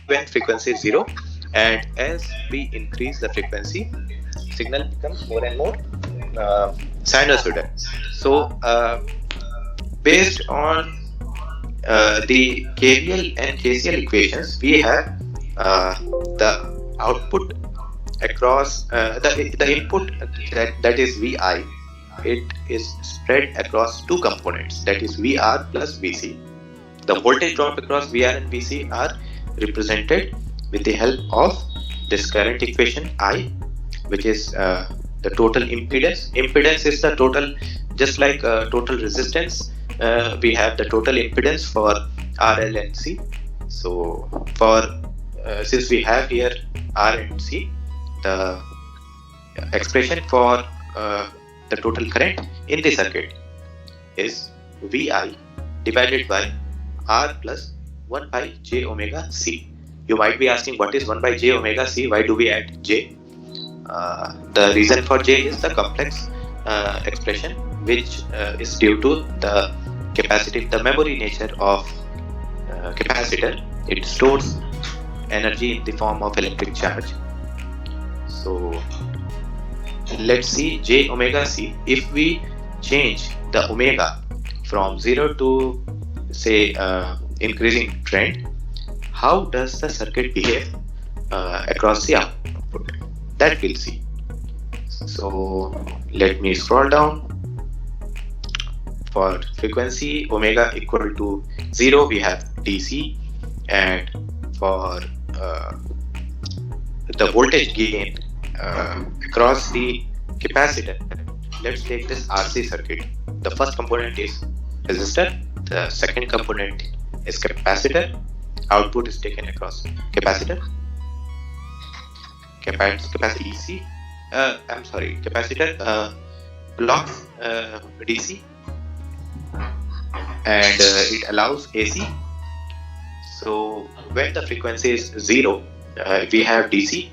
when frequency is 0, and as we increase the frequency, signal becomes more and more sinusoidal. So based on the KVL and KCL equations, we have the output across the input, that is Vi. It is spread across two components, that is VR plus VC. The voltage drop across VR and VC are represented with the help of this current equation I, which is the total impedance. Impedance is the total, just like total resistance. We have the total impedance for RL and C. So for since we have here R and C, the expression for the total current in the circuit is Vi divided by R plus 1 by j omega C. You might be asking, what is 1 by j omega C? Why do we add j? The reason for j is the complex expression, which is due to the capacitive, the memory nature of capacitor. It stores energy in the form of electric charge. So let's see j omega C. If we change the omega from 0 to say increasing trend, how does the circuit behave across the output? That we'll see. So let me scroll down. For frequency omega equal to 0, we have DC, and for the voltage gain across the capacitor, let's take this RC circuit. The first component is resistor, the second component is capacitor. Output is taken across capacitor, capacity DC. I'm sorry, capacitor blocks DC, and it allows AC. So when the frequency is 0, we have DC.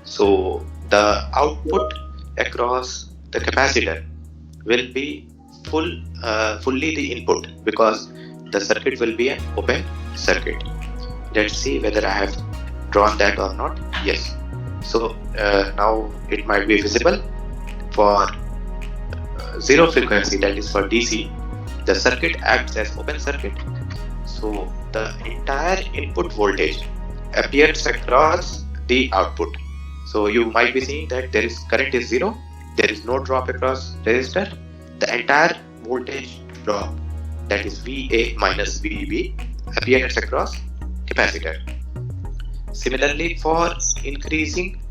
So the output across the capacitor will be fully the input, because the circuit will be an open circuit. Let's see whether I have drawn that or not. Yes. So now it might be visible. For 0 frequency, that is for DC, the circuit acts as open circuit. So the entire input voltage appears across the output. So you might be seeing that there is current is 0, there is no drop across resistor. The entire voltage drop, that is VA minus VB, appears across capacitor. Similarly, for increasing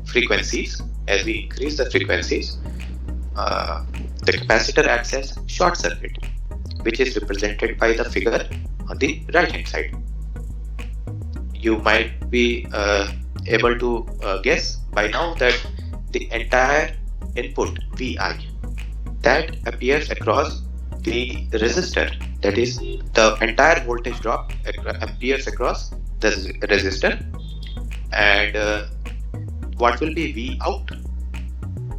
frequencies, as we increase the frequencies, the capacitor acts as short circuit, which is represented by the figure on the right hand side. You might be able to guess by now that the entire input VI, that appears across the resistor, that is the entire voltage drop appears across the resistor. And what will be V out?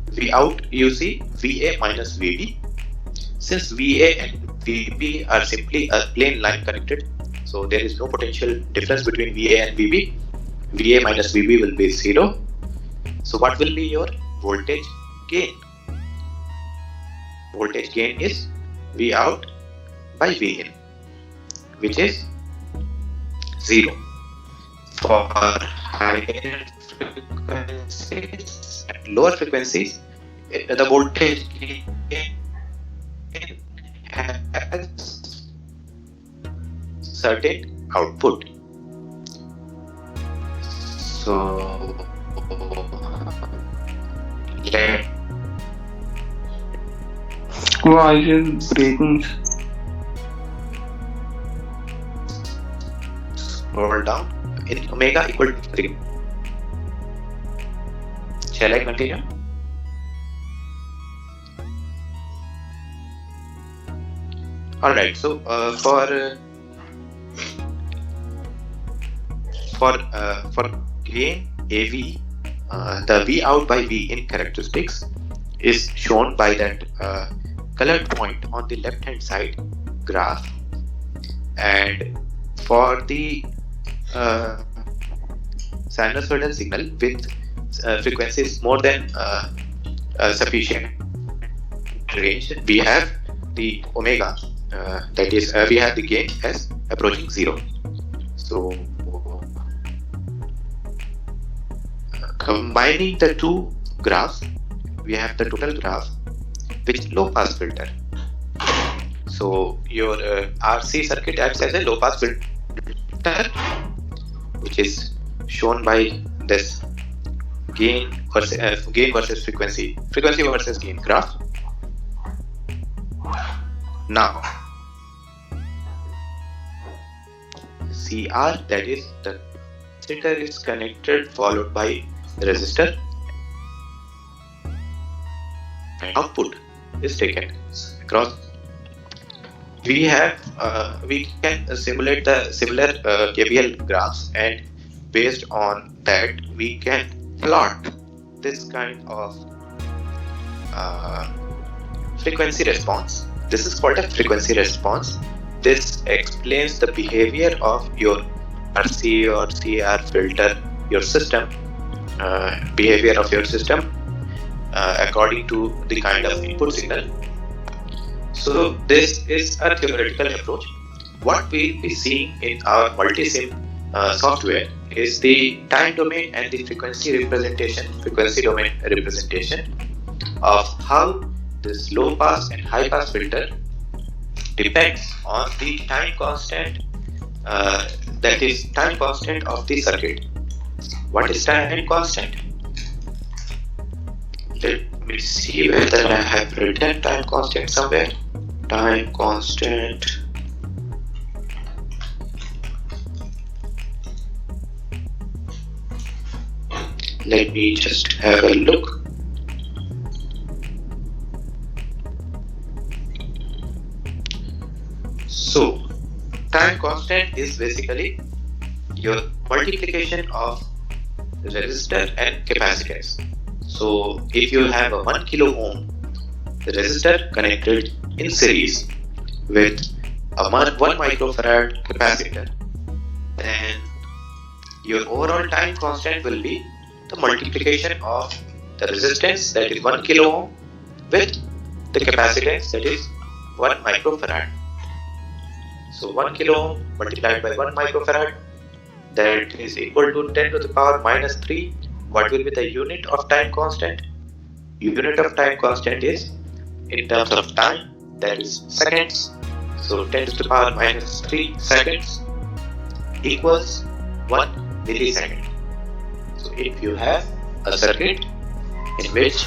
V out, you see VA minus VB. Since VA and VB are simply a plain line connected, so there is no potential difference between VA and VB. VA minus VB will be 0. So what will be your voltage gain? Voltage gain is V out by V in, which is 0. For higher frequencies and lower frequencies, the voltage gain has certain output. So let Why is breaking? scroll down. In omega equal to 3. Shall I continue? Alright, so for gain AV, the V out by V in characteristics is shown by that colored point on the left hand side graph, and for the sinusoidal signal with frequencies more than sufficient range, we have the omega, that is, we have the gain as approaching 0. So combining the two graphs, we have the total graph with low pass filter. So your RC circuit acts as a low pass filter, which is shown by this gain versus frequency versus gain graph. Now CR, that is, the capacitor is connected, followed by the resistor, and output is taken across. We can simulate the similar KVL graphs, and based on that we can plot this kind of frequency response. This is called a frequency response. This explains the behavior of your RC or CR filter, your system, behavior of your system according to the kind of input signal. So this is a theoretical approach. What we'll be seeing in our multisim software is the time domain and the frequency domain representation of how this low pass and high pass filter depends on the time constant, that is time constant of the circuit. What is time constant? Let me see whether I have written time constant somewhere. Time constant. Let me just have a look. So, time constant is basically your multiplication of resistor and capacitance. So, if you have a 1 kilo ohm resistor connected in series with a 1 microfarad capacitor, then your overall time constant will be the multiplication of the resistance, that is 1 kilo ohm, with the capacitance, that is 1 microfarad. So 1 kilo ohm multiplied by 1 microfarad, that is equal to 10 to the power minus 3. What will be the unit of time constant? Unit of time constant is in terms of time, that is seconds. So 10 to the power minus 3 seconds equals 1 millisecond. So if you have a circuit in which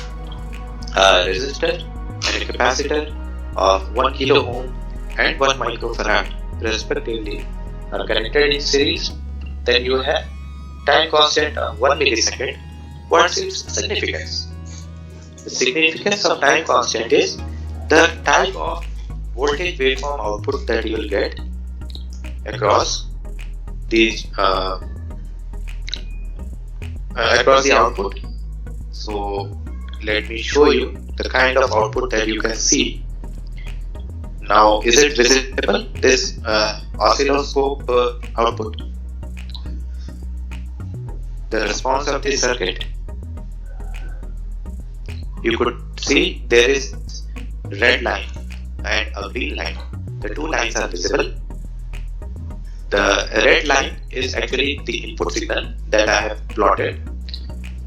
a resistor and a capacitor of 1 kilo ohm and 1 microfarad respectively are connected in series, then you have time constant of 1 millisecond. What's its significance? The significance of time constant is the type of voltage waveform output that you will get across these across the output. So let me show you the kind of output that you can see. Now, is it visible, this oscilloscope output? The response of this circuit. You could see there is red line and a green line. The two lines are visible. The red line is actually the input signal that I have plotted,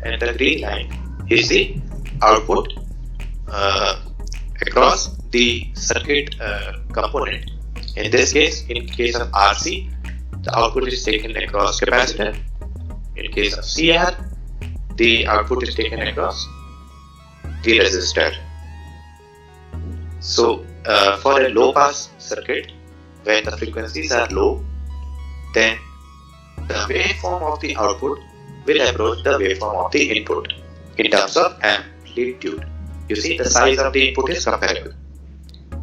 and the green line is the output across the circuit component. In this case, in case of RC, the output is taken across capacitor. In case of CR, the output is taken across the resistor. So for a low pass circuit, when the frequencies are low, then the waveform of the output will approach the waveform of the input in terms of amplitude. You see, the size of the input is comparable.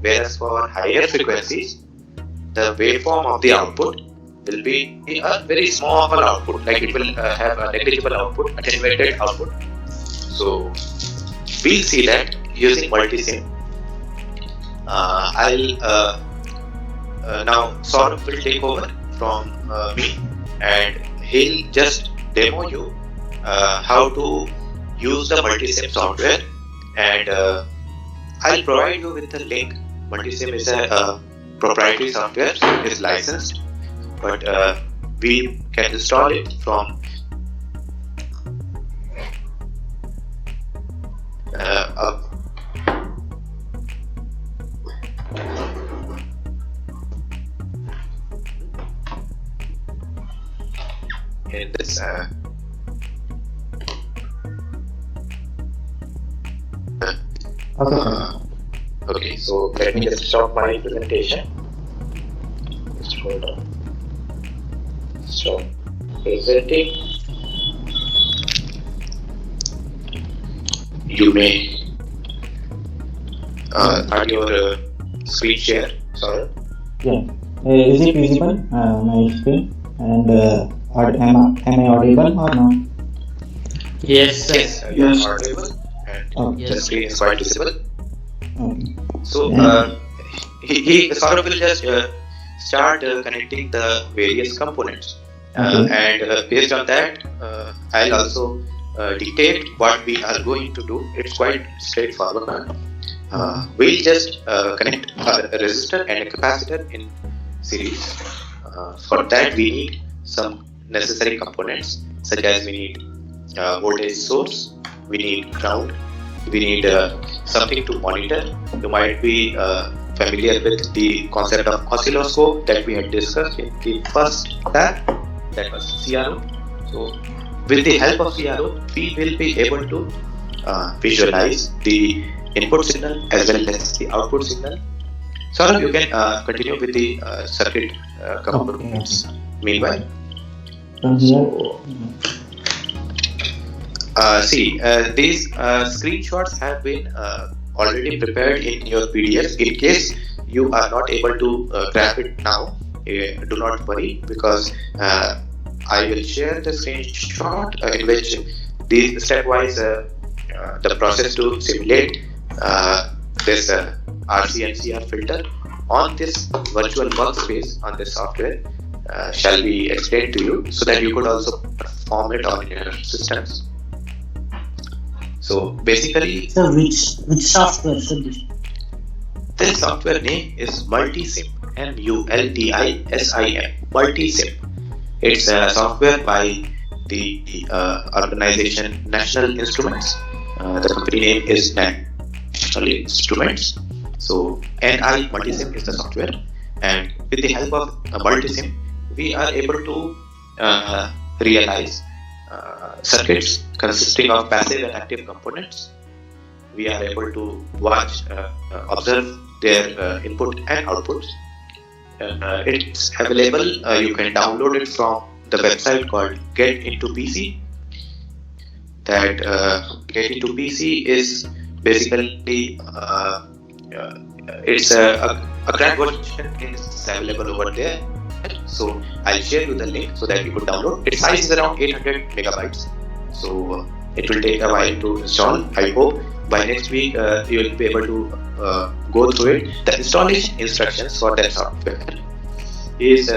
Whereas for higher frequencies, the waveform of the output will be a very small output, like it will have a negligible output, attenuated output. So we'll see that using multisim. I'll now Saurabh will take over from me, and he'll just demo you how to use the Multisim software, and I'll provide you with the link. Multisim is a proprietary software, it is licensed, but we can install it from in this okay, so let me just stop my presentation. Just hold on. Stop presenting. You may start your screen share. Sorry. Yeah. Is it visible? My screen? And am I audible or no? Yes, sir. Yes, you are audible, and Okay. the screen is quite visible. Okay. So he sort of will just start connecting the various components, and based on that, I'll also dictate what we are going to do. It's quite straightforward. We'll just connect a resistor and a capacitor in series. For that, we need some necessary components, such as we need voltage source, we need ground, we need something to monitor. You might be familiar with the concept of oscilloscope that we had discussed in the first tab, that was CRO. So with the help of CRO, we will be able to visualize the input signal as well as the output signal. Saurabh, you can continue with the circuit components. Meanwhile, From here. these screenshots have been already prepared in your PDF. In case you are not able to grab it now, do not worry, because I will share the screenshot in which the stepwise the process to simulate this RC and CR filter on this virtual workspace on this software shall be explained to you, so that you could also perform it on your systems. So basically, So which software should this software name is Multisim, MULTISIM, Multisim. It's a software by the organization National Instruments. The company name is National Instruments. So NI Multisim is the software, and with the help of Multisim, we are able to realize circuits consisting of passive and active components. We are able to watch, observe their input and outputs. It's available. You can download it from the website called Get Into PC. That Get Into PC is basically it's a cracked version is available over there. So I'll share you the link so that you could download. Its size is around 800 megabytes. So it will take a while to install. I hope by next week you will be able to go through it. The installation instructions for that software is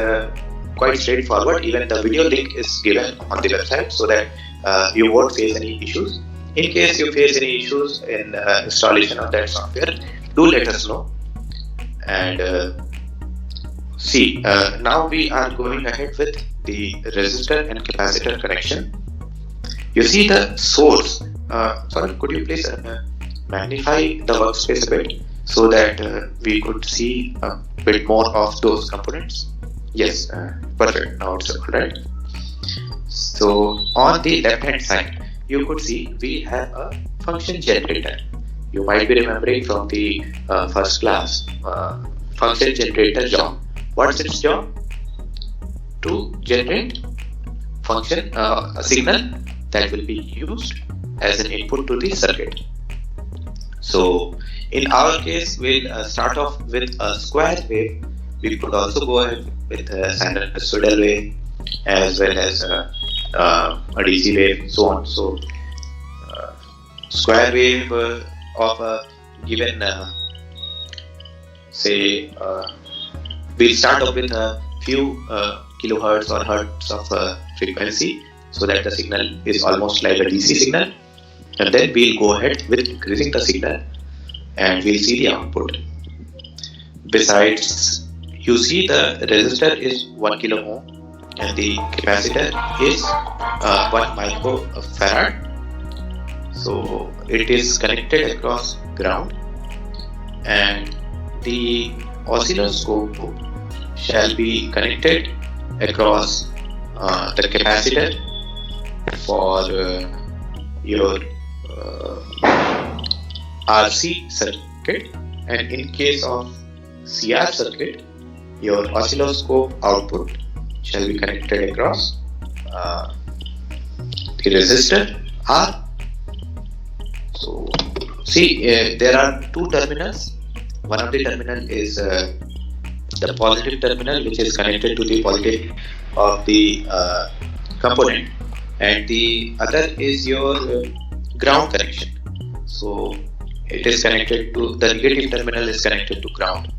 quite straightforward. Even the video link is given on the website, so that you won't face any issues. In case you face any issues in installation of that software, do let us know. And now we are going ahead with the resistor and capacitor connection. You see the source. Sorry, could you please magnify the workspace a bit so that we could see a bit more of those components? Yes, perfect. Now it's alright. So on the left hand side, you could see we have a function generator. You might be remembering from the first class, function generator job. What's its job? To generate function, a signal that will be used as an input to the circuit. So in our case, we'll start off with a square wave. We could also go ahead with a sinusoidal wave as well as a DC wave, so on. So square wave of a given, we'll start off with a few kilohertz or hertz of frequency, so that the signal is almost like a DC signal. And then we'll go ahead with increasing the signal and we'll see the output. Besides, you see the resistor is 1 kilo ohm and the capacitor is 1 microfarad. So it is connected across ground, and the oscilloscope shall be connected across the capacitor for your RC circuit, and in case of CR circuit, your oscilloscope output shall be connected across the resistor R. So see, there are two terminals. One of the terminal is the positive terminal, which is connected to the positive of the component, and the other is your ground connection. So it is connected to the negative terminal is connected to ground.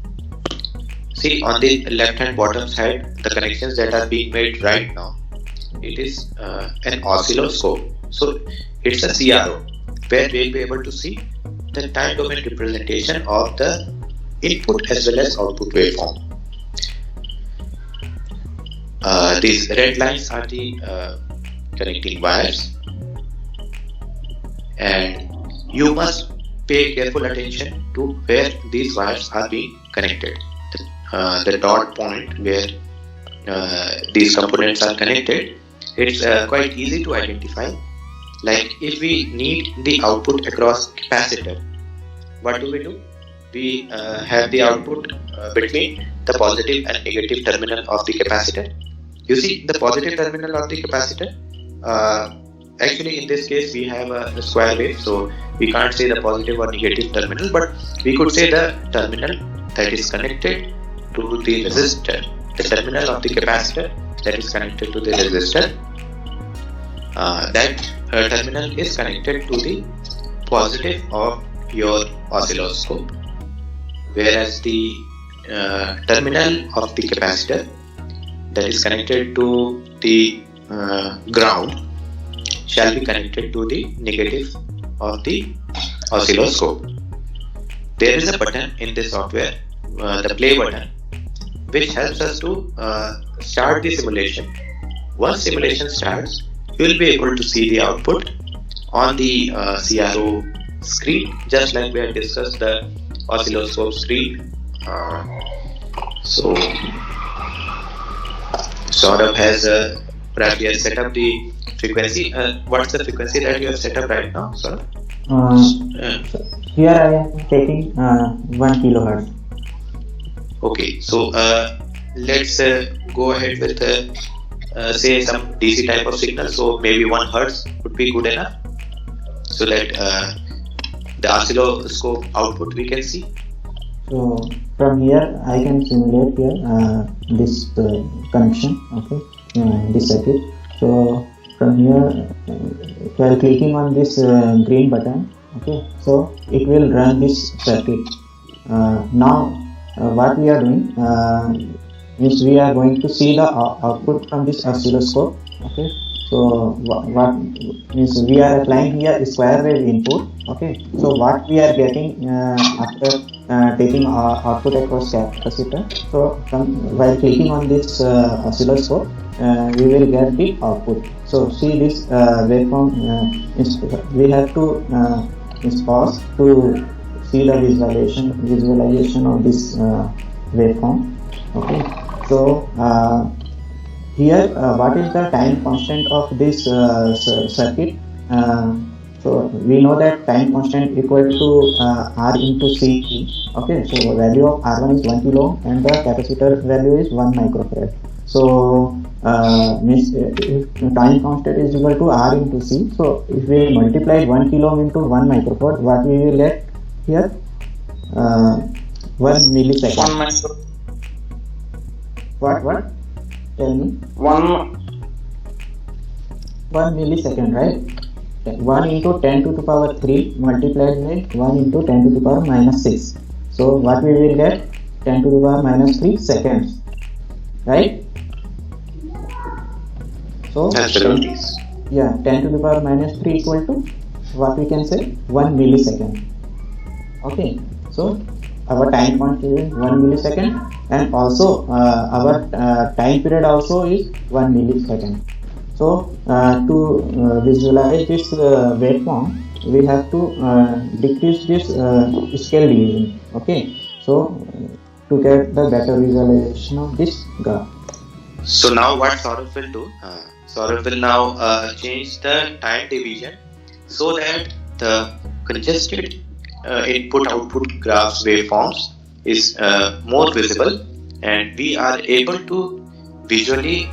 See, on the left hand bottom side, the connections that are being made right now, it is an oscilloscope. So it's a CRO, where we'll be able to see the time domain representation of the input as well as output waveform. These red lines are the connecting wires, and you must pay careful attention to where these wires are being connected. The dot point where these components are connected, it's quite easy to identify. Like if we need the output across capacitor, what do? We have the output between the positive and negative terminal of the capacitor. You see, the positive terminal of the capacitor, actually in this case we have a square wave, so we can't say the positive or negative terminal, but we could say the terminal that is connected to the resistor, the terminal of the capacitor that is connected to the resistor. That terminal is connected to the positive of your oscilloscope, whereas the terminal of the capacitor that is connected to the ground shall be connected to the negative of the oscilloscope. There is a button in this software, the play button, which helps us to start the simulation. Once simulation starts, you will be able to see the output on the CRO screen, just like we had discussed the oscilloscope screen. So Saurabh has perhaps you have set up the frequency. What's the frequency that you have set up right now, Saurabh? Here I am taking 1 kilohertz. Okay, so let's go ahead with say some DC type of signal. So maybe 1 hertz would be good enough, so that the oscilloscope output we can see. So from here I can simulate here this connection, okay, this circuit. So from here, while clicking on this green button, okay, so it will run this circuit. Now what we are doing is we are going to see the output from this oscilloscope, okay. So what means we are applying here square wave input, okay. So what we are getting after taking output across capacitor, so while clicking on this oscilloscope, we will get the output. So see this waveform, we have to pause to see the visualization of this waveform, okay. So here what is the time constant of this circuit? So we know that time constant equal to R into C, okay. So value of R1 is 1 kilo and the capacitor value is 1 microfarad. So means if time constant is equal to R into C, so if we multiply 1 kilo into 1 microfarad, what we will get here? 1 millisecond. 1 micro. What? Tell me. 1 millisecond, right? 1 into 10 to the power 3 multiplied with 1 into 10 to the power minus 6. So what we will get? 10 to the power minus 3 seconds, right? So Absolutely. 10 to the power minus 3 equal to what we can say 1 millisecond. Okay, so our time constant is 1 millisecond, and also our time period also is 1 millisecond. So to visualize this waveform, we have to decrease this scale division. Okay, so to get the better visualization of this graph. So now what Saurav will do? Saurav will now change the time division so that the congested input-output graphs waveforms is more visible, and we are able to visually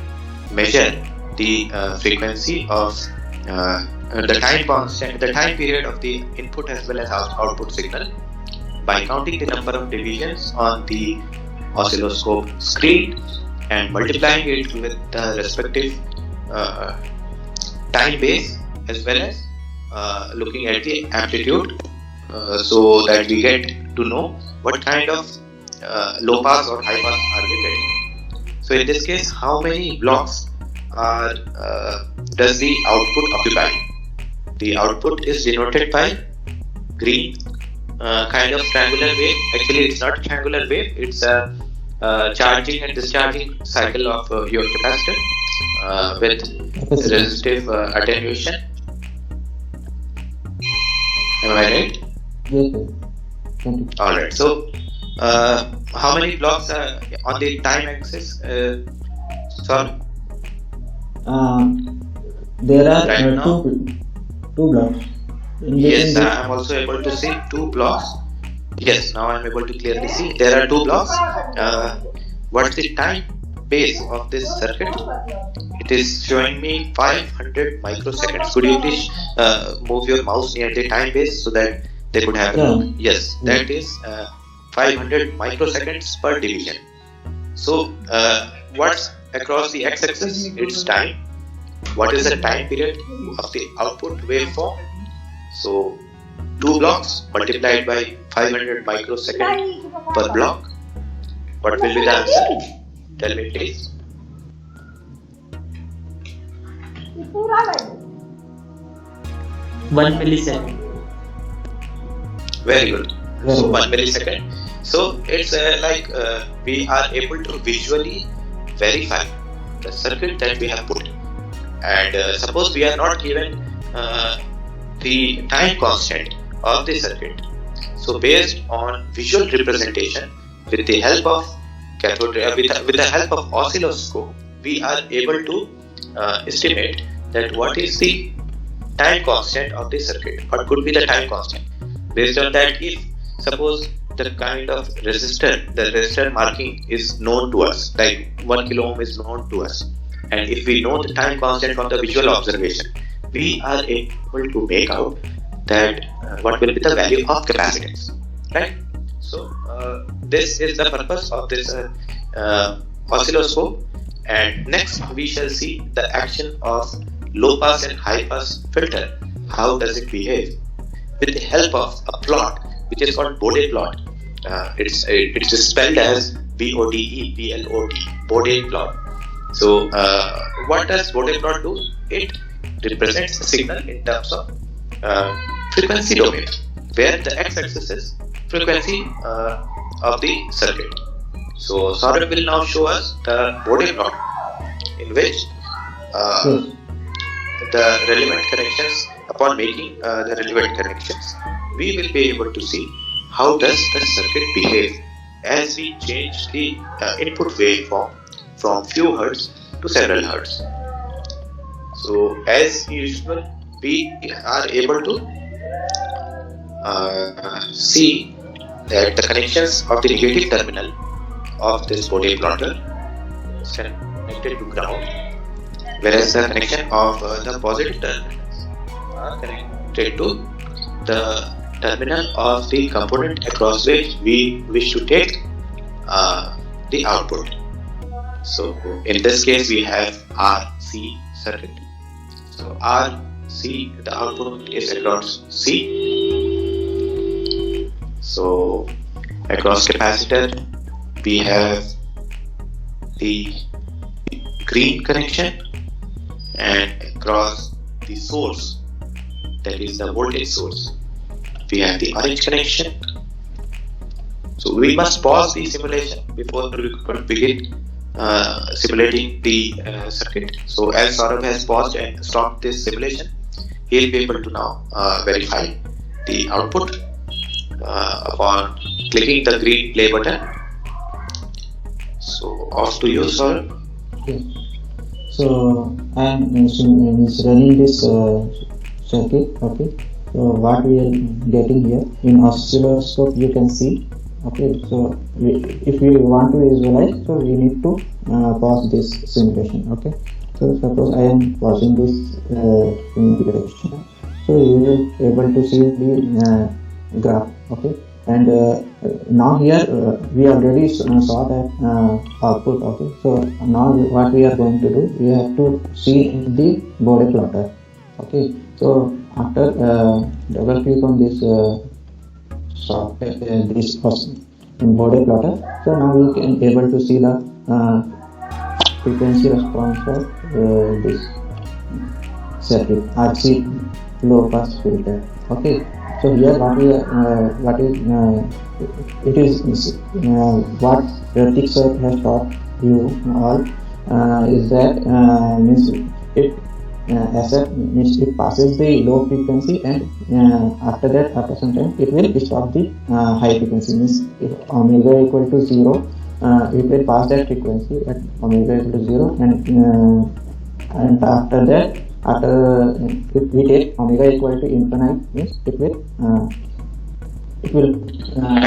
measure the frequency of the time constant, the time period of the input as well as output signal by counting the number of divisions on the oscilloscope screen and multiplying it with the respective time base as well as looking at the amplitude, so that we get to know what kind of low pass or high pass are we getting. So in this case, how many blocks does the output occupy? The output is denoted by green kind of triangular wave. Actually, it's not a triangular wave, it's a charging and discharging cycle of your capacitor with resistive attenuation. Am I right? Yes, sir. Thank you. Alright, so how many blocks are on the time axis? Sorry. There are Right now? two blocks. Yes, I am also able to see 2 blocks. Yes, now I am able to clearly see there are 2 blocks. What's the time base of this circuit? It is showing me 500 microseconds. Could you please move your mouse near the time base so that they could have a look? Yes, that is 500 microseconds per division. So what's across the x-axis? It's time. What is the time period of the output waveform? So 2 blocks multiplied by 500 microseconds per block. What will be the answer? Tell me please. One millisecond. Very good. Very So good. 1 millisecond. So it's like we are able to visually verify the circuit that we have put. And suppose we are not given the time constant of the circuit. So based on visual representation with the help of cathode with the help of oscilloscope, we are able to estimate that what is the time constant of the circuit. What could be the time constant? Based on that, if suppose the kind of the resistor marking is known to us, like 1 kilo ohm is known to us, and if we know the time constant from the visual observation, we are able to make out that what will be the value of capacitance, right? So this is the purpose of this oscilloscope, and next we shall see the action of low pass and high pass filter. How does it behave? With the help of a plot which is called Bode plot. It's spelled as BODE, Bode plot. So what does Bode plot do? It represents the signal in terms of frequency domain, where the x-axis is frequency of the circuit. So Saurav will now show us the Bode plot, in which the relevant connections, upon making the relevant connections, we will be able to see how does the circuit behave as we change the input waveform from few hertz to several hertz. So as usual, we are able to see that the connections of the negative terminal of this Bode plotter is connected to ground, whereas the connection of the positive terminals are connected to the terminal of the component across which we wish to take the output. So in this case we have RC circuit. So RC, the output is across C. So across capacitor we have the green connection, and across the source, that is the voltage source, we have the orange connection. So we must pause the simulation before we could begin simulating the circuit. So as Saurabh has paused and stopped this simulation, he will be able to now verify the output upon clicking the green play button. So off to you, Saurabh. Okay. So I am running this circuit. Okay. So what we are getting here in oscilloscope, you can see. Okay. So if we want to visualize, so we need to pause this simulation. Okay. So suppose I am pausing this simulation. So you will able to see the graph. Okay. And now here we already saw that output. Okay, so now what we are going to do, we have to see the Bode plotter. Okay, so after double click on this this Bode plotter, so now we can able to see the frequency response of this circuit RC low pass filter. Okay. So here what Pratik sir has taught you all is that means it means it passes the low frequency, and after that, after some time, it will stop the high frequency. Means if omega equal to 0, it will pass that frequency at omega equal to 0, and after that, if we take omega equal to infinite, means it will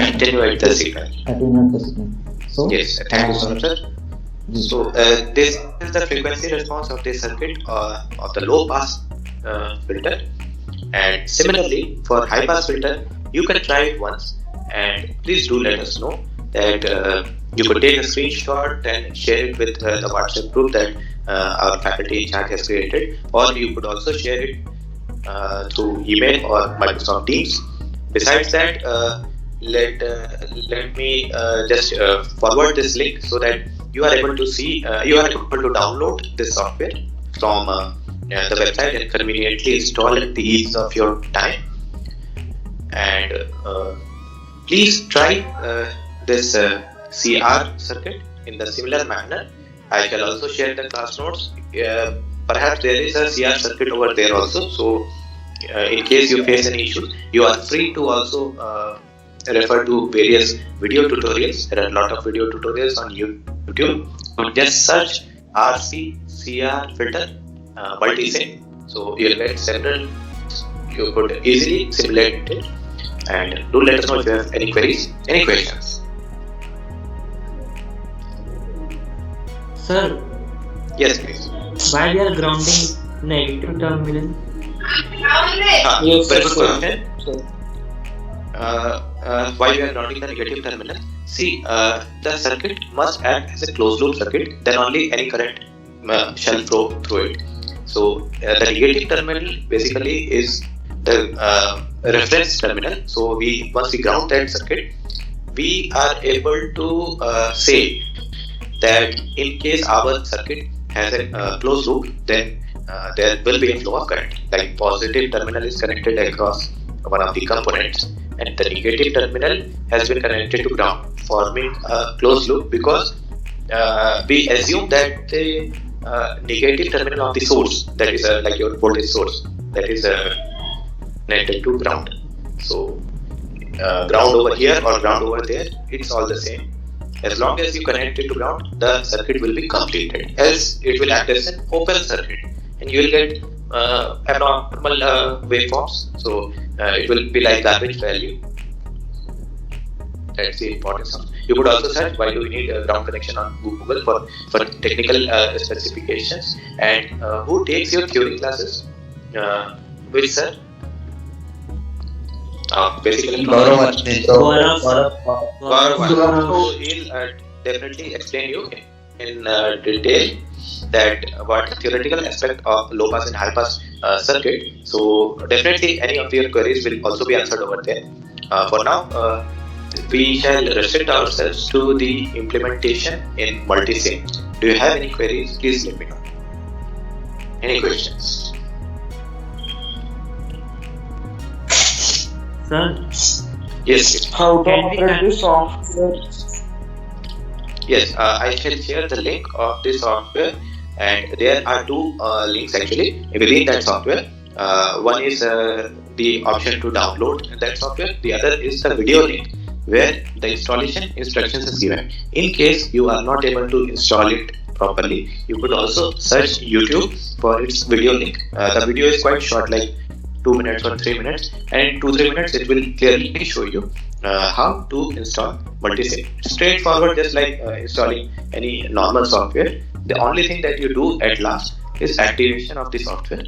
attenuate the signal. So yes, thank you so much, sir. So this is the frequency response of this circuit of the low pass filter, and similarly for high pass filter, you can try it once, and please do let us know that you could take a screenshot and share it with the WhatsApp group that our faculty in charge has created, or you could also share it through email or Microsoft Teams. Besides that, let me just forward this link so that you are able to see, you are able to download this software from the website and conveniently install at the ease of your time. And please try this CR circuit in the similar manner. I shall also share the class notes. Perhaps there is a CR circuit over there also. So in case you face any issue, you are free to also refer to various video tutorials. There are a lot of video tutorials on YouTube. Just search RC CR filter multi-sim. So you'll get several. You could easily simulate it. And do let us know if you have any queries, any questions. Sir, Yes, please. why we are grounding negative terminal? Very good question. Why we are grounding the negative terminal? See, the circuit must act as a closed loop circuit, then only any current shall flow through it. So the negative terminal basically is the reference terminal. So once we ground that circuit, we are able to say that in case our circuit has a closed loop, then there will be a flow of current. Like positive terminal is connected across one of the components, and the negative terminal has been connected to ground, forming a closed loop, because we assume that the negative terminal of the source, that is like your voltage source, that is connected to ground. So ground over here or ground over there, it's all the same. As long as you connect it to ground, the circuit will be completed. Else, it will act as an open circuit, and you will get abnormal waveforms. So it will be like garbage value. That's the importance of. You could also search why do we need a ground connection on Google for technical specifications. And who takes your theory classes? Which sir? Basically, Gaurav. So he'll definitely explain you in detail that what theoretical aspect of low pass and high pass circuit. So definitely any of your queries will also be answered over there. For now, we shall restrict ourselves to the implementation in multi-sim. Do you have any queries? Please let me know. Any questions? Sir, Yes. How to can we operate the con- software? Yes, I shall share the link of the software, and there are two links actually within that software. One is the option to download that software. The other is the video link where the installation instructions is given. In case you are not able to install it properly, you could also search YouTube for its video link. The video is quite short, like 2 minutes or 3 minutes, and in 2-3 minutes it will clearly show you how to install multisim. Straightforward, just like installing any normal software. The only thing that you do at last is activation of the software.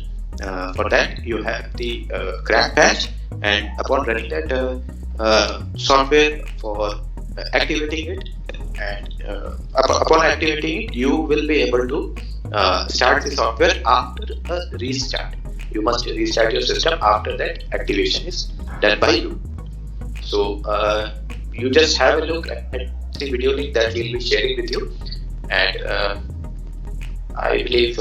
For that you have the crack patch, and upon running that software for activating it, and upon activating it you will be able to start the software after a restart. You must restart your system after that activation is done by you. So you just have a look at the video link that we'll be sharing with you, and I believe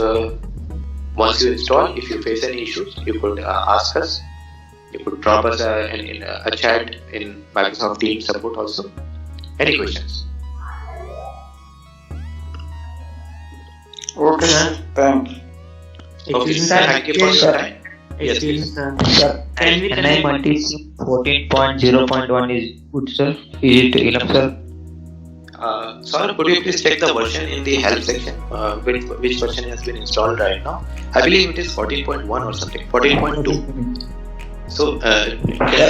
once you install, if you face any issues, you could ask us. You could drop us in a chat in Microsoft Teams support also. Any questions? Okay, Sir. thanks. Okay, excuse me, sir, sir. thank you for your time. Yes, Excuse me, please. sir. Sir, Can we NI connect? multisim 14.0.1 is good, sir. Is it enough, sir? Sir, could you please check the version in the help section? Which version has been installed right now? I believe it is 14.1 or something. 14.2. So can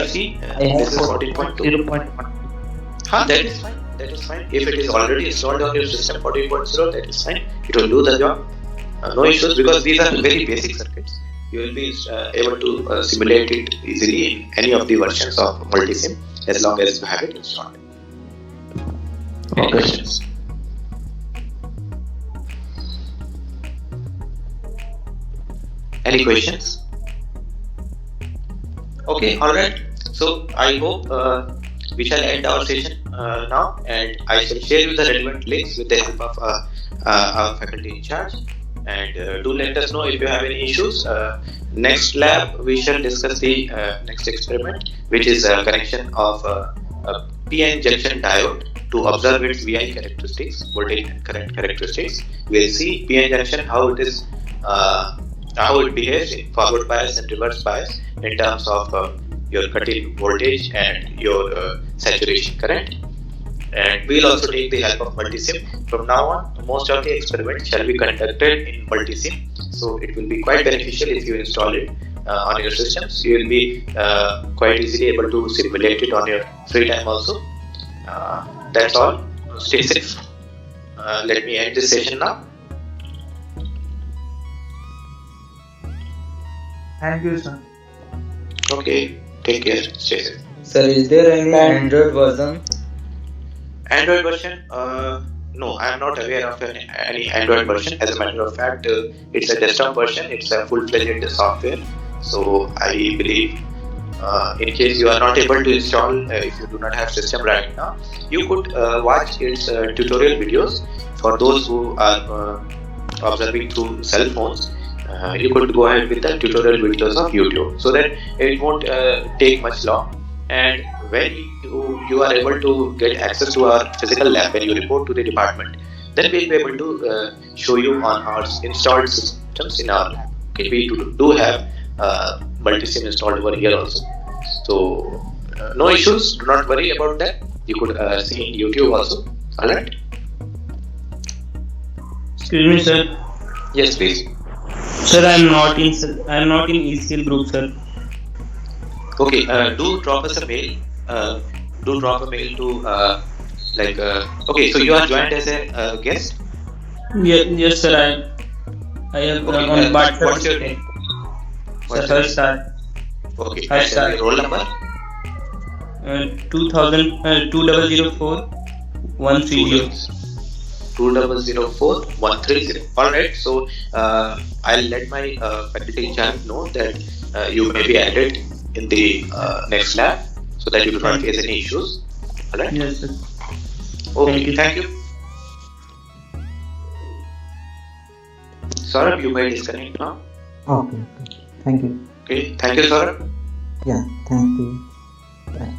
you see? I have This is 14.2. 0.1. That is fine. That is fine. If it is already installed on your system 14.0, that is fine. It will do the job. No issues, because these are very basic circuits. You will be able to simulate it easily in any of the versions of Multisim as long as you have it installed. Any questions? Any questions? Okay, alright. So I hope we shall end our session now, and I shall share you the relevant links with the help of our faculty in charge. And do let us know if you have any issues. Next lab we shall discuss the next experiment, which is connection of a PN junction diode to observe its VI characteristics, voltage and current characteristics. We'll see PN junction, how it is, how it behaves in forward bias and reverse bias in terms of your cut-in voltage and your saturation current. And we'll also take the help of multisim. From now on, most of the experiments shall be conducted in multisim, so it will be quite beneficial if you install it on your systems. You will be quite easily able to simulate it on your free time also. That's all. Stay safe. Let me end this session now. Thank you, sir. Okay, take care. Stay safe. Sir, is there any Android version? Android version? No, I am not aware of any Android version. As a matter of fact, it's a desktop version. It's a full-fledged software. So I believe, in case you are not able to install, if you do not have system right now, you could watch its tutorial videos. For those who are observing through cell phones, you could go ahead with the tutorial videos of YouTube, so that it won't take much long. And when you are able to get access to our physical lab, when you report to the department, then we'll be able to show you on our installed systems in our lab. Okay, we do have multisim installed over here also. So no issues, do not worry about that. You could see in YouTube also. Alright? Excuse me, sir. Yes, please. Sir, I'm not in ECL group, sir. Okay, do drop us a mail. Do drop a mail to okay, so you are joined as a guest. Yes, sir. I have Okay, on what's your name? Sir, first star. Okay, Hi, and sir. your roll number? 2004 130. 2004 130. Alright, so I'll let my faculty in charge know that you may be added in the next lab, so that you do not face any issues. Alright? Yes, sir. Okay, thank you. Saurabh, you may disconnect now. Okay. Thank you. Okay, thank you, Saurabh. Yeah, thank you. Bye.